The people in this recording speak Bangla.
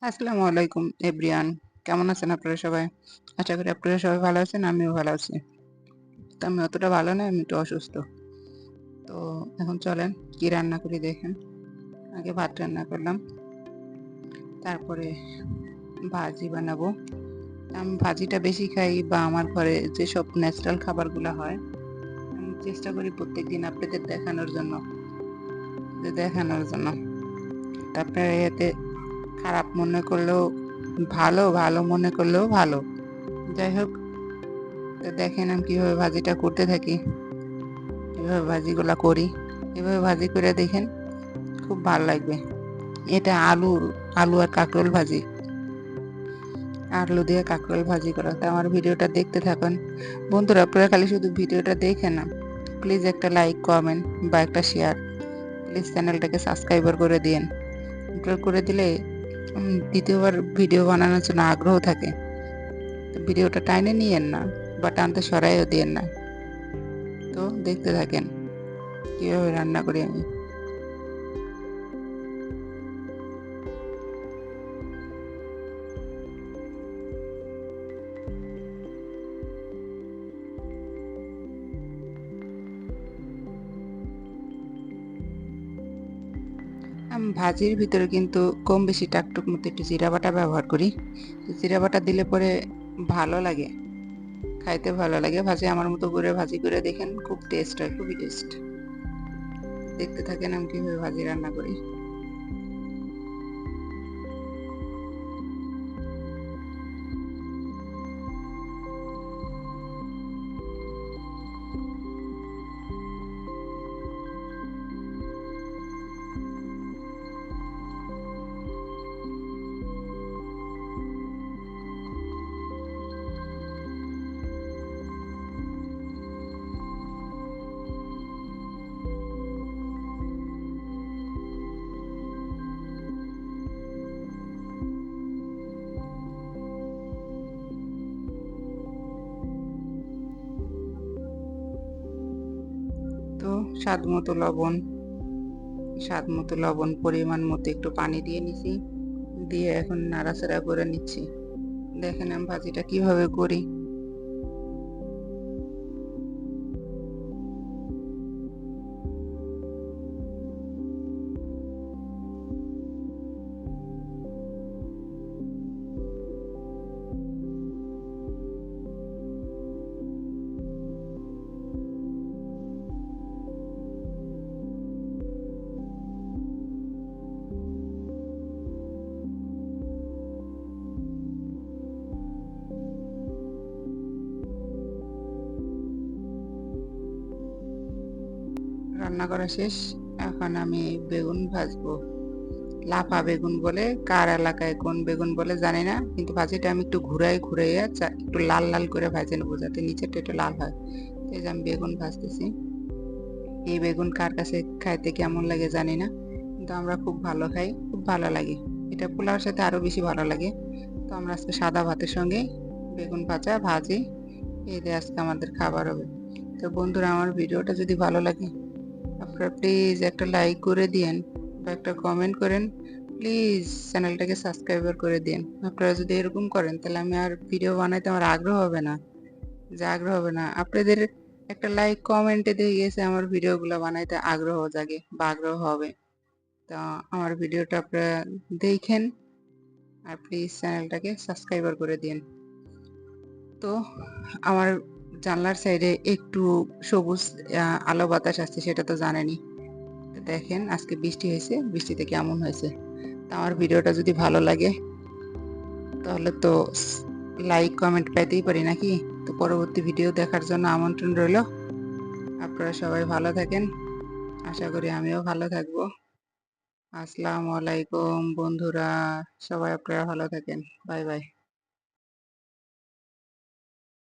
আসসালামু আলাইকুম এভরিওয়ান। কেমন আছেন আপনারা সবাই? আশা করি আপনারা সবাই ভালো আছেন, আমিও ভালো আছি। তো আমি অতটা ভালো নই, আমি একটু অসুস্থ। তো এখন চলেন কি রান্না করি দেখেন। আগে ভাত রান্না করলাম, তারপরে ভাজি বানাবো। আমি ভাজিটা বেশি খাই বা আমার ঘরে যেসব ন্যাচারাল খাবারগুলা হয়, আমি চেষ্টা করি প্রত্যেকদিন আপনাদের দেখানোর জন্য। তা আপনারা এতে খারাপ মনে করলেও ভালো, ভালো মনে করলেও ভালো। যাই হোক, তো দেখেন আমি কিভাবে ভাজিটা করতে থাকি, কিভাবে ভাজিগুলা করি। এভাবে ভাজি করে দেখেন, খুব ভালো লাগবে। এটা আলু আর কাঁকরোল ভাজি, আলু দিয়ে কাঁকরোল ভাজি করা। তা আমার ভিডিওটা দেখতে থাকুন। বন্ধুরা, আপনারা খালি শুধু ভিডিওটা দেখে না, প্লিজ একটা লাইক, কমেন্ট বা একটা শেয়ার। প্লিজ চ্যানেলটাকে সাবস্ক্রাইবার করে দিন। আপনারা করে দিলে দ্বিতীয়বার ভিডিও বানানোর জন্য আগ্রহ থাকে। তো ভিডিওটা টাইনে নিয়েন না বা টানতে সরাইও দিয়েন না। তো দেখতে থাকেন কিভাবে রান্না করি আমি। আমি ভাজির ভিতরে কিন্তু কম বেশি টাকটুক মতো একটু জিরা বাটা ব্যবহার করি। জিরা বাটা দিলে পরে ভালো লাগে, খাইতে ভালো লাগে। ভাজি আমার মতো করে ভাজি করে দেখেন, খুব টেস্ট হয়, খুবই টেস্ট। দেখতে থাকেন আমি কিভাবে ভাজি রান্না করি। তো স্বাদ মতো লবণ, পরিমাণ মতো একটু পানি দিয়ে নিছি, দিয়ে এখন নাড়াচাড়া করে নিচ্ছি। দেখেন আমি ভাজিটা কিভাবে করি। রান্না করা শেষ। এখন আমি বেগুন ভাজবো। লাফা বেগুন বলে, কার এলাকায় কোন বেগুন বলে জানি না, কিন্তু ভাজিটা আমি একটু ঘুরাইয়া একটু লাল লাল করে ভাজে নেবো, যাতে নিচেরটা একটু লাল হয়। এই যে আমি বেগুন ভাজতেছি। এই বেগুন কার কাছে খাইতে কেমন লাগে জানি না, কিন্তু আমরা খুব ভালো খাই, খুব ভালো লাগে। এটা পোলাওর সাথে আরো বেশি ভালো লাগে। তো আমরা আজকে সাদা ভাতের সঙ্গে বেগুন ভাজা ভাজি, এই দিয়ে আজকে আমাদের খাবার হবে। তো বন্ধুরা, আমার ভিডিওটা যদি ভালো লাগে, আপনারা প্লিজ একটা লাইক করে দিয়েন বা একটা কমেন্ট করেন। প্লিজ চ্যানেলটাকে সাবস্ক্রাইবার করে দিন। আপনারা যদি এরকম করেন, তাহলে আমি আর ভিডিও বানাইতে আমার আগ্রহ হবে না। আপনাদের একটা লাইক কমেন্টে দিয়ে গেছে আমার ভিডিওগুলো বানাইতে আগ্রহ জাগে বা আগ্রহ হবে। তো আমার ভিডিওটা আপনারা দেখেন, আর প্লিজ চ্যানেলটাকে সাবস্ক্রাইবার করে দিন। তো আমার জানলার সাইডে একটু সবুজ আলো বাতাস আসছে, সেটা তো জানেনই। দেখেন আজকে বৃষ্টি হয়েছে, বৃষ্টিতে কেমন হয়েছে। তা আমার ভিডিওটা যদি ভালো লাগে, তাহলে তো লাইক কমেন্ট পেতেই পারি নাকি। তো পরবর্তী ভিডিও দেখার জন্য আমন্ত্রণ রইল। আপনারা সবাই ভালো থাকেন, আশা করি আমিও ভালো থাকবো। আসসালামু আলাইকুম বন্ধুরা, সবাই আপনারা ভালো থাকেন। Bye bye.